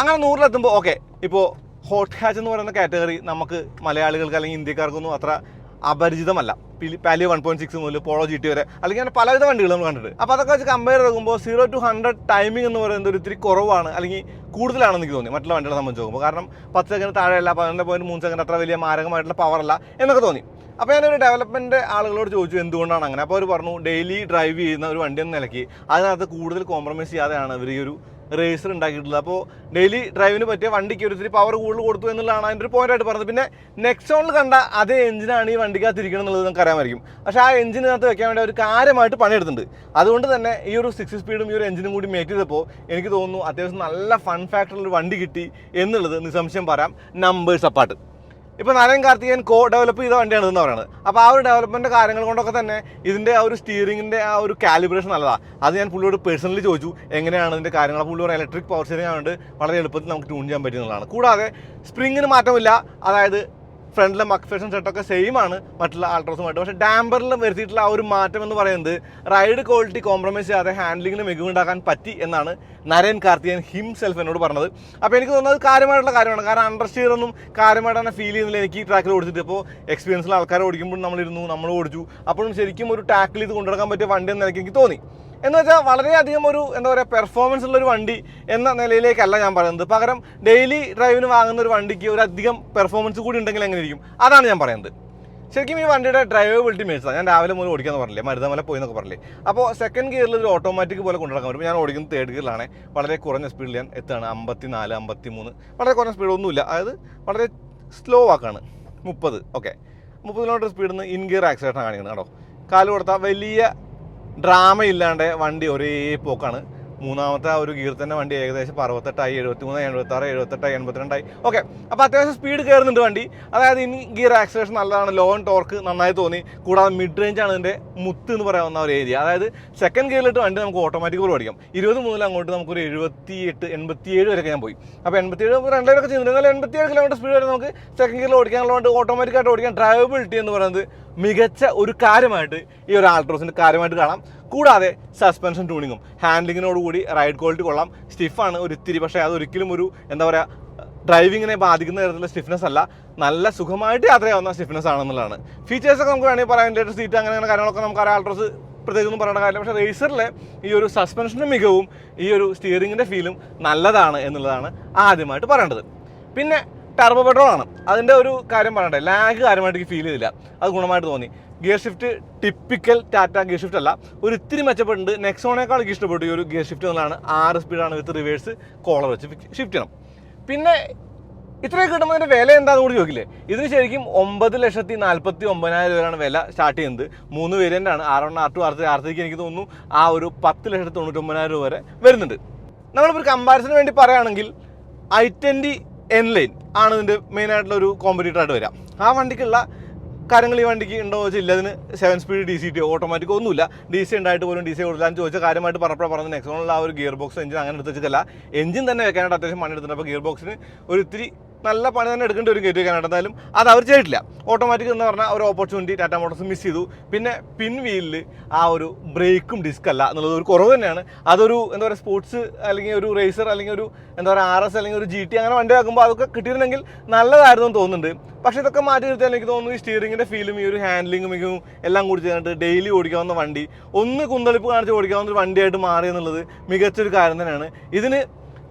അങ്ങനെ 100-ലെത്തുമ്പോൾ ഓക്കെ, ഇപ്പോൾ ഹോട്ട് ഹാച്ച് എന്ന് പറയുന്ന കാറ്റഗറി നമുക്ക് മലയാളികൾക്ക് അല്ലെങ്കിൽ ഇന്ത്യക്കാർക്കൊന്നും അത്ര അപരിചിതമല്ല. പാലിയോ 1.6 മുതൽ പോളോ GT വരെ അല്ലെങ്കിൽ അങ്ങനെ പലവിധ വണ്ടികൾ നമ്മൾ കണ്ടിട്ട്. അപ്പോൾ അതൊക്കെ വെച്ച് കമ്പയർ ചെയ്യുമ്പോൾ 0 to 100 ടൈമിംഗ് എന്ന് പറയുന്നത് ഒരു ഇത്തിരി കുറവാണ് അല്ലെങ്കിൽ കൂടുതലാണെന്ന് എനിക്ക് തോന്നി മറ്റുള്ള വണ്ടികളെ സംബന്ധിച്ച് നോക്കുമ്പോൾ. കാരണം 10 സെക്കൻഡ് താഴെയല്ല, 11.3 സെക്കൻഡ് അത്ര വലിയ മാരകമായിട്ടുള്ള പവറല്ല എന്നൊക്കെ തോന്നി. അപ്പോൾ ഞാനൊരു ഡെവലപ്മെൻറ്റ് ആളുകളോട് ചോദിച്ചു എന്തുകൊണ്ടാണ് അങ്ങനെ. അപ്പോൾ അവർ പറഞ്ഞു ഡെയിലി ഡ്രൈവ് ചെയ്യുന്ന ഒരു വണ്ടി എന്ന നിലയ്ക്ക് അതിനകത്ത് കൂടുതൽ കോംപ്രമൈസ് ചെയ്യാതെയാണ് ഇവർ ഈ ഒരു റേസർ ഉണ്ടാക്കിയിട്ടുള്ളത്. അപ്പോൾ ഡെയിലി ഡ്രൈവിന് പറ്റിയ വണ്ടിക്ക് ഒരു ഇത്തിരി പവർ കൂടുതൽ കൊടുത്തു എന്നുള്ളതാണ് അതിൻ്റെ ഒരു പോയിന്റായിട്ട് പറഞ്ഞത്. പിന്നെ നെക്സോണിൽ കണ്ട അതേ എഞ്ചിനാണ് ഈ വണ്ടിക്കകത്ത് ഇരിക്കണം എന്നുള്ളത് നമുക്ക് അറിയാമായിരിക്കും. പക്ഷേ ആ എഞ്ചിനകത്ത് വെക്കാൻ വേണ്ടി അവർ കാര്യമായിട്ട് പണിയെടുത്തിട്ടുണ്ട്. അതുകൊണ്ട് തന്നെ ഈ ഒരു 6 സ്പീഡും ഈ ഒരു എഞ്ചിനും കൂടി മേക്ക് ചെയ്തപ്പോൾ എനിക്ക് തോന്നുന്നു അത്യാവശ്യം നല്ല ഫൺ ഫാക്ടറുള്ള വണ്ടി കിട്ടി എന്നുള്ളത് നിസ്സംശയം പറയാം. നമ്പേഴ്സ് അപ്പാട്ട് ഇപ്പോൾ നരൻ കാർത്തികൻ ഡെവലപ്പ് ചെയ്ത വണ്ടിയാണ് ഇതെന്ന് പറയുന്നത്. അപ്പോൾ ആ ഒരു ഡെവലപ്മെൻറ്റ് കാര്യങ്ങൾ കൊണ്ടൊക്കെ തന്നെ ഇതിൻ്റെ ആ ഒരു സ്റ്റിയറിങ്ങിൻ്റെ ആ ഒരു കാലിബ്രേഷൻ നല്ലതാണ്. അത് ഞാൻ പുള്ളിയോട് പേഴ്സണലി ചോദിച്ചു എങ്ങനെയാണ് ഇതിൻ്റെ കാര്യങ്ങൾ. പുള്ളി ഒരു ഇലക്ട്രിക് പവർ സ്റ്റിയറിംഗ് ആയതുകൊണ്ട് വളരെ എളുപ്പത്തിൽ നമുക്ക് ട്യൂൺ ചെയ്യാൻ പറ്റുന്നതാണ്. കൂടാതെ സ്പ്രിങ്ങിന് മാറ്റമില്ല, അതായത് ഫ്രണ്ടിലെ മക്ഫേഷൻ സെറ്റൊക്കെ സെയിം ആണ് മറ്റുള്ള ആൾട്രോസുമായിട്ട്. പക്ഷേ ഡാമ്പറിൽ വരുത്തിയിട്ടുള്ള ആ ഒരു മാറ്റം എന്ന് പറയുന്നത് റൈഡ് ക്വാളിറ്റി കോംപ്രമൈസ് ചെയ്യാതെ ഹാൻഡ്ലിങ്ങിന് മികവുണ്ടാക്കാൻ പറ്റി എന്നാണ് നരൻ കാർത്തികൻ ഹിംസെൽഫ് എന്നോട് പറഞ്ഞത്. അപ്പോൾ എനിക്ക് തോന്നുന്നത് കാര്യമായിട്ടുള്ള കാര്യമാണ്. കാരണം അണ്ടർ സ്റ്റിയർ ഒന്നും കാര്യമായിട്ട് തന്നെ ഫീൽ ചെയ്യുന്നില്ല എനിക്ക് ട്രാക്കിൽ ഓടിച്ചിട്ട്. ഇപ്പോൾ എക്സ്പീരിയൻസിൽ ആൾക്കാർ ഓടിക്കുമ്പോൾ നമ്മൾ ഓടിച്ചു, അപ്പോഴും ശരിക്കും ഒരു ടാക്കിൽ ഇത് കൊണ്ടുനടക്കാൻ പറ്റിയ വണ്ടി എന്ന നിലയ്ക്ക് എനിക്ക് തോന്നി. എന്ന് വെച്ചാൽ വളരെയധികം ഒരു എന്താ പറയുക പെർഫോമൻസ് ഉള്ളൊരു വണ്ടി എന്ന നിലയിലേക്കല്ല ഞാൻ പറയുന്നത്. പകരം ഡെയിലി ഡ്രൈവിന് വാങ്ങുന്ന ഒരു വണ്ടിക്ക് ഒരു അധികം പെർഫോമൻസ് കൂടി ഉണ്ടെങ്കിൽ എങ്ങനെ ഇരിക്കും, അതാണ് ഞാൻ പറയുന്നത്. ശരിക്കും ഈ വണ്ടിയുടെ ഡ്രൈവബിലിറ്റി മേടിച്ചതാണ്. ഞാൻ രാവിലെ മുതൽ ഓടിക്കാന്ന് പറഞ്ഞില്ലേ, മരുതമല പോയി എന്നൊക്കെ പറഞ്ഞില്ലേ. അപ്പോൾ സെക്കൻഡ് ഗിയറിൽ ഒരു ഓട്ടോമാറ്റിക് പോലെ കൊണ്ടുനടക്കാൻ പറ്റും. ഞാൻ ഓടിക്കുന്നത് തേർഡ് ഗിയറിലാണ്. വളരെ കുറഞ്ഞ സ്പീഡിൽ ഞാൻ എത്താണ് 54, 53, വളരെ കുറഞ്ഞ സ്പീഡൊന്നുമില്ല. അതായത് വളരെ സ്ലോ ആക്കാണ് 30. ഓക്കെ, 30 കിലോമീറ്റർ സ്പീഡിൽ നിന്ന് ഇൻ ഗിയർ ആക്സിലേറ്റർ കാണിക്കുന്നത് കേട്ടോ. കാല് കൊടുത്താൽ വലിയ ഡ്രാമ ഇല്ലാണ്ട് വണ്ടി ഒരേ പോക്കാണ്. മൂന്നാമത്തെ ആ ഒരു ഗിയർ തന്നെ വണ്ടി ഏകദേശം 68, 73, 76, 78, 82. ഓക്കെ, അപ്പോൾ അത്യാവശ്യം സ്പീഡ് കയറുന്നുണ്ട് വണ്ടി. അതായത് ഇൻ ഗിയർ ആക്സിലേഷൻ നല്ലതാണ്, ലോ ആൻഡ് ടോർക്ക് നന്നായി തോന്നി. കൂടാതെ മിഡ് റേഞ്ച് ആണ് ഇതിൻ്റെ മുത്ത് എന്ന് പറയാവുന്ന ഒരു ഏരിയ. അതായത് സെക്കൻഡ് ഗിയറിലിട്ട് വണ്ടി നമുക്ക് ഓട്ടോമാറ്റിക് പോലെ ഓടിക്കാം. 20 മുതൽ അങ്ങോട്ട് നമുക്കൊരു 78, 87 വരെയൊക്കെ ഞാൻ പോയി. അപ്പോൾ 87 200 ചെയ്യുന്നുണ്ട്. എന്നാൽ 87 കിലോമീറ്റർ സ്പീഡ് വരെ നമുക്ക് സെക്കൻഡ് ഗിയറിൽ ഓടിക്കാനുള്ളതുകൊണ്ട് ഓട്ടോമാറ്റിക്കായിട്ട് ഓടിക്കാൻ ഡ്രൈവബിലിറ്റി എന്ന് പറയുന്നത് മികച്ച ഒരു കാര്യമായിട്ട് ഈ ഒരു ആൾട്രോസിൻ്റെ കാര്യമായിട്ട് കാണാം. കൂടാതെ സസ്പെൻഷൻ ട്യൂണിങ്ങും ഹാൻഡ്ലിങ്ങിനോടുകൂടി റൈഡ് ക്വാളിറ്റി കൊള്ളാം. സ്റ്റിഫാണ് ഒരു ഇത്തിരി, പക്ഷേ അതൊരിക്കലും ഒരു എന്താ പറയുക ഡ്രൈവിങ്ങിനെ ബാധിക്കുന്ന തരത്തിലുള്ള സ്റ്റിഫ്നെസ് അല്ല. നല്ല സുഖമായിട്ട് യാത്ര ചെയ്യാവുന്ന സ്റ്റിഫ്നെസ് ആണെന്നുള്ളതാണ്. ഫീച്ചേഴ്സൊക്കെ നമുക്ക് വേണമെങ്കിൽ പറയാം, ഇൻഡിക്കേറ്റർ സീറ്റ് അങ്ങനെ കാര്യങ്ങളൊക്കെ നമുക്ക് അറിയാം. ആൾട്രോസ് പ്രത്യേകിച്ചൊന്നും പറയേണ്ട കാര്യമില്ല. പക്ഷേ റേസറിലെ ഈ ഒരു സസ്പെൻഷൻ്റെ മികവും ഈ ഒരു സ്റ്റിയറിങ്ങിൻ്റെ ഫീലും നല്ലതാണ് എന്നുള്ളതാണ് ആദ്യമായിട്ട് പറയേണ്ടത്. പിന്നെ ടർബോ പെട്രോളാണ്. അതിൻ്റെ ഒരു കാര്യം പറയണ്ടേ, ലാഗ് കാര്യമായിട്ട് ഫീൽ ചെയ്തില്ല, അത് ഗുണമായിട്ട് തോന്നി. Gear shift typical Tata gear shift അല്ല, ഒരു ഇത്തിരി മെച്ചപ്പെട്ടുണ്ട്. നെക്സോണേക്കാൾ എനിക്ക് ഇഷ്ടപ്പെട്ടു ഈ ഒരു ഗിയർ ഷിഫ്റ്റ് എന്നുള്ളതാണ്. 6 സ്പീഡാണ് വിത്ത് റിവേഴ്സ് കോളർ വെച്ച് ഷിഫ്റ്റ് ചെയ്യണം. പിന്നെ ഇത്രയൊക്കെ കിട്ടുമ്പോൾ ഇതിൻ്റെ വില എന്താണെന്ന് കൂടി ചോദിക്കില്ലേ. ഇതിന് ശരിക്കും 9,49,000 രൂപയാണ് വില സ്റ്റാർട്ട് ചെയ്യുന്നത്. 3 വേരിയൻ്റാണ്, R1, R2, R3. R3ക്ക് എനിക്ക് തോന്നുന്നു ആ ഒരു 10,99,000 രൂപ വരെ വരുന്നുണ്ട്. നമ്മളിപ്പോൾ ഒരു കമ്പാരിസന് വേണ്ടി പറയുകയാണെങ്കിൽ i20 N-Line ആണ് ഇതിൻ്റെ മെയിനായിട്ടുള്ള ഒരു കോമ്പറ്റീറ്ററായിട്ട് വരാം. ആ വണ്ടിക്കുള്ള കാര്യങ്ങൾ ഈ വണ്ടിക്ക് ഉണ്ടോ ചോദിച്ചാൽ ഇല്ല. അതിന് 7 സ്പീഡ് DCT ഓട്ടോമാറ്റിക് ഒന്നുമില്ല. DC ഉണ്ടായിട്ട് പോലും DC കൊടുക്കാൻ ചോദിച്ച കാര്യമായിട്ട് പറഞ്ഞത് നെക്സോണിലുള്ള ആ ഒരു ഗിയർ ബോക്സ് എഞ്ചിൻ അങ്ങനെ എടുത്ത് വെച്ചിട്ടല്ല. എഞ്ചിൻ തന്നെ വെക്കാനായിട്ട് അത്യാവശ്യം പണി എടുത്തിട്ടുണ്ട്. അപ്പോൾ ഗിയർ ബോക്സിന് ഒരു ഇത്തിരി നല്ല പണി തന്നെ എടുക്കേണ്ടി വരും കയറ്റി വെക്കാനായിട്ട്. എന്തായാലും അത് അവർ ചെയ്തിട്ടില്ല. ഓട്ടോമാറ്റിക് എന്ന് പറഞ്ഞാൽ ഒരു ഓപ്പർച്യൂണിറ്റി ടാറ്റ മോട്ടോഴ്സ് മിസ് ചെയ്തു. പിന്നെ പിൻ വീലിൽ ആ ഒരു ബ്രേക്കും ഡിസ്ക് അല്ല എന്നുള്ളത് ഒരു കുറവ് തന്നെയാണ്. അതൊരു എന്താ പറയുക സ്പോർട്സ് അല്ലെങ്കിൽ ഒരു റേസർ അല്ലെങ്കിൽ ഒരു എന്താ പറയുക RS അല്ലെങ്കിൽ ഒരു GT അങ്ങനെ വണ്ടി ആക്കുമ്പോൾ അതൊക്കെ കിട്ടിയിരുന്നെങ്കിൽ നല്ലതായിരുന്നു എന്ന് തോന്നുന്നുണ്ട്. പക്ഷേ ഇതൊക്കെ മാറ്റി നിർത്തിയാൽ എനിക്ക് തോന്നുന്നു ഈ സ്റ്റിയറിങ്ങിൻ്റെ ഫീലും ഈ ഒരു ഹാൻഡ്ലിങ്ങും മികവും എല്ലാം കൂടി ചെയ്തിട്ട് ഡെയിലി ഓടിക്കാവുന്ന വണ്ടി, ഒന്ന് കുന്തളിപ്പ് കാണിച്ച് ഓടിക്കാവുന്ന ഒരു വണ്ടിയായിട്ട് മാറി എന്നുള്ളത് മികച്ചൊരു കാര്യം തന്നെയാണ്. ഇതിന്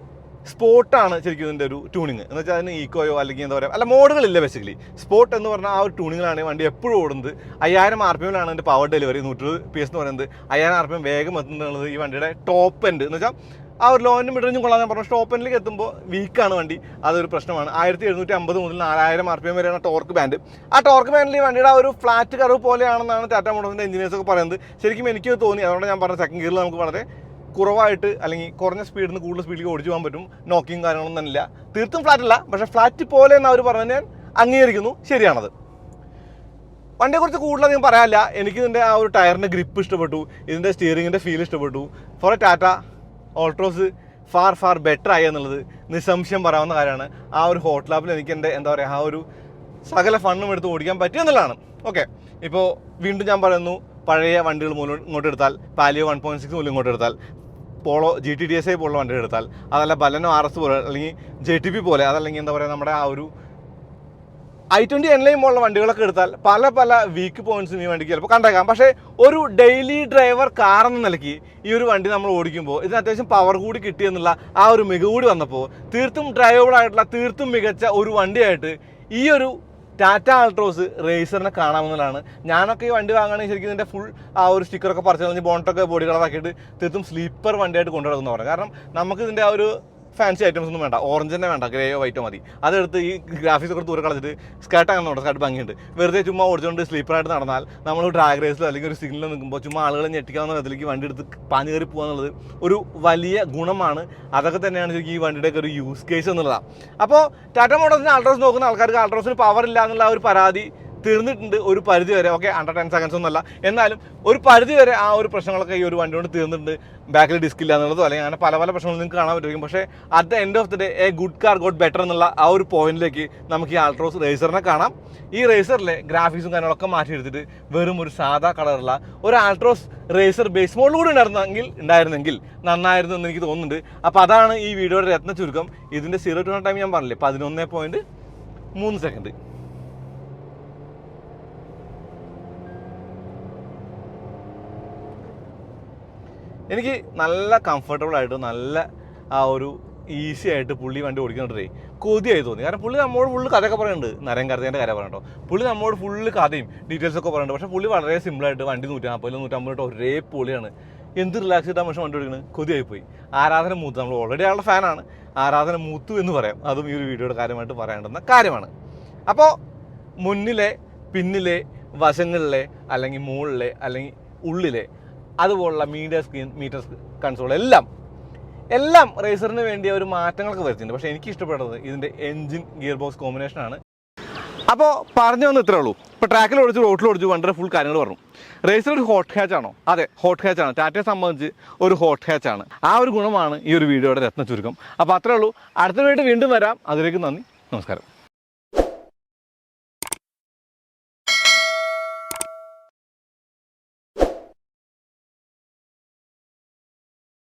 സ്പോർട്ടാണ് ശരിക്കും ഇതിൻ്റെ ഒരു ട്യൂണിങ് എന്ന് വെച്ചാൽ അതിന് ഈക്കോയോ അല്ലെങ്കിൽ എന്താ പറയുക അല്ല മോഡുകളില്ല. ബേസിക്കലി സ്പോർട്ട് എന്ന് പറഞ്ഞാൽ ആ ഒരു ട്യൂണിങ്ങിലാണ് വണ്ടി എപ്പോഴും ഓടുന്നത്. 5000 RPM ഇതിൻ്റെ പവർ ഡെലിവറി. 120 PS എന്ന് പറയുന്നത് 5000 RPM വേഗം എത്തുന്നത് ഈ വണ്ടിയുടെ ടോപ്പ് എൻഡ് എന്ന് വെച്ചാൽ ആ ഒരു ലോ എൻഡ് മിഡ്റേഞ്ചും കൊള്ളാൻ ഞാൻ പറഞ്ഞു. ടോപ്പ് എൻഡിലേക്ക് എത്തുമ്പോൾ വീക്കാണ് വണ്ടി, അതൊരു പ്രശ്നമാണ്. 1750 മുതൽ 4000 RPM വരെയാണ് ടോർക്ക് ബാൻഡ്. ആ ടോർക്ക് ബാൻഡിൽ ഈ വണ്ടിയുടെ ആ ഒരു ഫ്ലാറ്റ് കർവ് പോലെയാണെന്നാണ് ടാറ്റ മോട്ടോഴ്സിൻ്റെ എഞ്ചിനീയേഴ്സൊക്കെ പറയുന്നത്. ശരിക്കും എനിക്ക് തോന്നി. അതുകൊണ്ട് ഞാൻ പറഞ്ഞ സെക്കൻഡ് ഗിയറിൽ നമുക്ക് വളരെ കുറവായിട്ട് അല്ലെങ്കിൽ കുറഞ്ഞ സ്പീഡിൽ നിന്ന് കൂടുതൽ സ്പീഡിലേക്ക് ഓടിച്ചു പോകാൻ പറ്റും. നോക്കിയും കാര്യങ്ങളൊന്നും തന്നെ ഇല്ല. തീർത്തും ഫ്ലാറ്റ് അല്ല, പക്ഷേ ഫ്ലാറ്റ് പോലെ എന്ന് അവർ പറഞ്ഞ് ഞാൻ അംഗീകരിക്കുന്നു, ശരിയാണത്. വണ്ടിയെക്കുറിച്ച് കൂടുതലധികം പറയാനില്ല. എനിക്ക് ഇതിൻ്റെ ആ ഒരു ടയറിൻ്റെ ഗ്രിപ്പ് ഇഷ്ടപ്പെട്ടു, ഇതിൻ്റെ സ്റ്റിയറിങ്ങിൻ്റെ ഫീൽ ഇഷ്ടപ്പെട്ടു. For a Tata Altroz far better ആയി എന്നുള്ളത് നിസ്സംശയം പറയാവുന്ന കാര്യമാണ്. ആ ഒരു ഹോട്ട് ലാപ്പിൽ എനിക്ക് എൻ്റെ എന്താ പറയുക, ആ ഒരു സകല ഫണ്ണും എടുത്ത് ഓടിക്കാൻ പറ്റിയെന്നുള്ളതാണ്. ഓക്കെ, ഇപ്പോൾ വീണ്ടും ഞാൻ പറയുന്നു, പഴയ വണ്ടികൾ മൂലം ഇങ്ങോട്ട് എടുത്താൽ, പാലിയോ 1.6 മൂലം ഇങ്ങോട്ട് എടുത്താൽ, പോളോ GT-DSI പോലുള്ള വണ്ടികൾ എടുത്താൽ, അതല്ല ബലനോ RS പോലെ, അല്ലെങ്കിൽ JTP പോലെ, അതല്ലെങ്കിൽ എന്താ പറയുക നമ്മുടെ ആ ഒരു i20 N-Line പോലുള്ള വണ്ടികളൊക്കെ എടുത്താൽ പല വീക്ക് പോയിന്റ്സും ഈ വണ്ടിക്ക് ചിലപ്പോൾ കണ്ടേക്കാം. പക്ഷേ ഒരു ഡെയിലി ഡ്രൈവർ കാർ എന്ന നിലയ്ക്ക് ഈ ഒരു വണ്ടി നമ്മൾ ഓടിക്കുമ്പോൾ ഇതിന് അത്യാവശ്യം പവർ കൂടി കിട്ടിയെന്നുള്ള ആ ഒരു മികവ് കൂടി വന്നപ്പോൾ തീർത്തും ഡ്രൈവബിൾ ആയിട്ടുള്ള തീർത്തും മികച്ച ഒരു വണ്ടിയായിട്ട് ഈ ഒരു ടാറ്റ ആൾട്രോസ് റേസറിനെ കാണാമെന്നുള്ളതാണ്. ഞാനൊക്കെ ഈ വണ്ടി വാങ്ങുകയാണെങ്കിൽ ശരിക്കും ഇതിൻ്റെ ഫുൾ ആ ഒരു സ്റ്റിക്കറൊക്കെ പറിച്ച് കളഞ്ഞ് ബോണ്ടൊക്കെ ബോഡി കളറാക്കിയിട്ട് തീർത്തും സ്ലീപ്പർ വണ്ടിയായിട്ട് കൊണ്ടുനടക്കുന്നു പറഞ്ഞു. കാരണം നമുക്ക് ഇതിൻ്റെ ആ ഒരു ഫാൻസി ഐറ്റംസ് ഒന്നും വേണ്ട, ഓറഞ്ച് തന്നെ വേണ്ട, ഗ്രേയോ വൈറ്റോ മതി. അതെടുത്ത് ഈ ഗ്രാഫിക്സ് ഒക്കെ ദൂരെ കളഞ്ഞിട്ട് സ്കേർട്ട് അങ്ങനെ ഉണ്ട്, സ്കേർട്ട് ഭംഗിയുണ്ട്. വെറുതെ ചുമ്മാ ഓടിച്ചുകൊണ്ട് സ്ലീപ്പറായിട്ട് നടന്നാൽ നമ്മൾ ഡ്രാഗ് റേസിലോ അല്ലെങ്കിൽ ഒരു സിഗ്നലിൽ നിൽക്കുമ്പോൾ ചുമ്മാ ആളുകളെ ഞെട്ടിക്കാവുന്ന വിധത്തിലേക്ക് വണ്ടി എടുത്ത് പാഞ്ഞു കയറി പോകുക എന്നുള്ളത് ഒരു വലിയ ഗുണമാണ്. അതൊക്കെ തന്നെയാണ് ശരിക്കും ഈ വണ്ടിയുടെയൊക്കെ ഒരു യൂസ് കേസ് എന്നുള്ളതാണ്. അപ്പോൾ ടാറ്റ മോട്ടോഴ്സിന് ആൾട്രോസ് നോക്കുന്ന ആൾക്കാർക്ക് ആൾട്രോസിന് പവർ ഇല്ല എന്നുള്ള ഒരു പരാതി തീർന്നിട്ടുണ്ട് ഒരു പരിധി വരെ. ഓക്കെ, അണ്ടർ 10 സെക്കൻഡ്സ് ഒന്നുമല്ല, എന്നാലും ഒരു പരിധി വരെ ആ ഒരു പ്രശ്നങ്ങളൊക്കെ ഈ ഒരു വണ്ടി കൊണ്ട് തീർന്നിട്ടുണ്ട്. ബാക്കിൽ ഡിസ്ക് ഇല്ല എന്നുള്ളതോ അല്ലെങ്കിൽ അങ്ങനെ പല പ്രശ്നങ്ങളും നിങ്ങൾക്ക് കാണാൻ പറ്റും. പക്ഷേ at the end of the day A good car got better എന്നുള്ള ആ ഒരു പോയിന്റിലേക്ക് നമുക്ക് ഈ ആൾട്രോസ് റേസറിനെ കാണാം. ഈ റേസറിലെ ഗ്രാഫിക്സും കാര്യങ്ങളൊക്കെ മാറ്റിയെടുത്തിട്ട് വെറും ഒരു സാധാ കളറുള്ള ഒരു ആൾട്രോസ് റേസർ ബേസ് മോഡൽ കൂടി ഉണ്ടായിരുന്നെങ്കിൽ നന്നായിരുന്നു എന്ന് എനിക്ക് തോന്നുന്നുണ്ട്. അപ്പോൾ അതാണ് ഈ വീഡിയോയുടെ രത്ന ചുരുക്കം. ഇതിൻ്റെ 0 to 100 ടൈം ഞാൻ പറഞ്ഞില്ലേ, 11.3 സെക്കൻഡ്. എനിക്ക് നല്ല കംഫർട്ടബിൾ ആയിട്ട് നല്ല ആ ഒരു ഈസി ആയിട്ട് പുള്ളി വണ്ടി ഓടിക്കുന്നുണ്ടേ കൊതിയായി തോന്നി. കാരണം പുള്ളി നമ്മോട് ഫുള്ള് കഥയൊക്കെ പറയുന്നുണ്ട്, നരൻ കരുതേൻ്റെ കാര്യം പറയട്ടോ. പുള്ളി നമ്മോട് ഫുള്ള് കഥയും ഡീറ്റെയിൽസ് ഒക്കെ പറയുന്നുണ്ട്. പക്ഷേ പുള്ളി വളരെ സിമ്പിളായിട്ട് വണ്ടി 140-150 ഒരേ പൊളിയാണ്. എന്ത് റിലാക്സ് ചെയ്തിട്ടാണ് മനുഷ്യൻ വണ്ടി ഓടിക്കുന്നത്, കൊതിയായിപ്പോയി. ആരാധന മൂത്ത്, നമ്മൾ ഓൾറെഡി ആളുടെ ഫാനാണ്, ആരാധന മൂത്തു എന്ന് പറയാം. അതും ഈ ഒരു വീഡിയോയുടെ കാര്യമായിട്ട് പറയേണ്ടുന്ന കാര്യമാണ്. അപ്പോൾ മുന്നിലെ, പിന്നിലെ, വശങ്ങളിലെ, അല്ലെങ്കിൽ മുകളിലെ, അല്ലെങ്കിൽ ഉള്ളിലെ അതുപോലുള്ള മീഡിയ സ്ക്രീൻ, മീറ്റർ കൺസോൾ എല്ലാം റേസറിന് വേണ്ടി ഒരു മാറ്റങ്ങളൊക്കെ വരുത്തിയിട്ടുണ്ട്. പക്ഷേ എനിക്ക് ഇഷ്ടപ്പെട്ടത് ഇതിൻ്റെ എൻജിൻ ഗിയർ ബോക്സ് കോമ്പിനേഷനാണ്. അപ്പോൾ പറഞ്ഞു വന്ന് ഇത്രേ ഉള്ളൂ. ഇപ്പോൾ ട്രാക്കിൽ ഓടിച്ചു, റോട്ടിൽ ഓടിച്ചു, വണ്ടിയുടെ ഫുൾ കാര്യങ്ങൾ പറഞ്ഞു. റേസർ ഒരു ഹോട്ട് ഹാച്ച് ആണോ? അതെ, ഹോട്ട് ഹാച്ച് ആണ്. ടാറ്റയെ സംബന്ധിച്ച് ഒരു ഹോട്ട് ഹാച്ച് ആണ്. ആ ഒരു ഗുണമാണ് ഈ ഒരു വീഡിയോയുടെ രത്ന ചുരുക്കം. അപ്പോൾ അത്രേ ഉള്ളൂ. അടുത്ത വീഡിയോ വീണ്ടും വരാം. അതിലേക്ക് നന്ദി, നമസ്കാരം.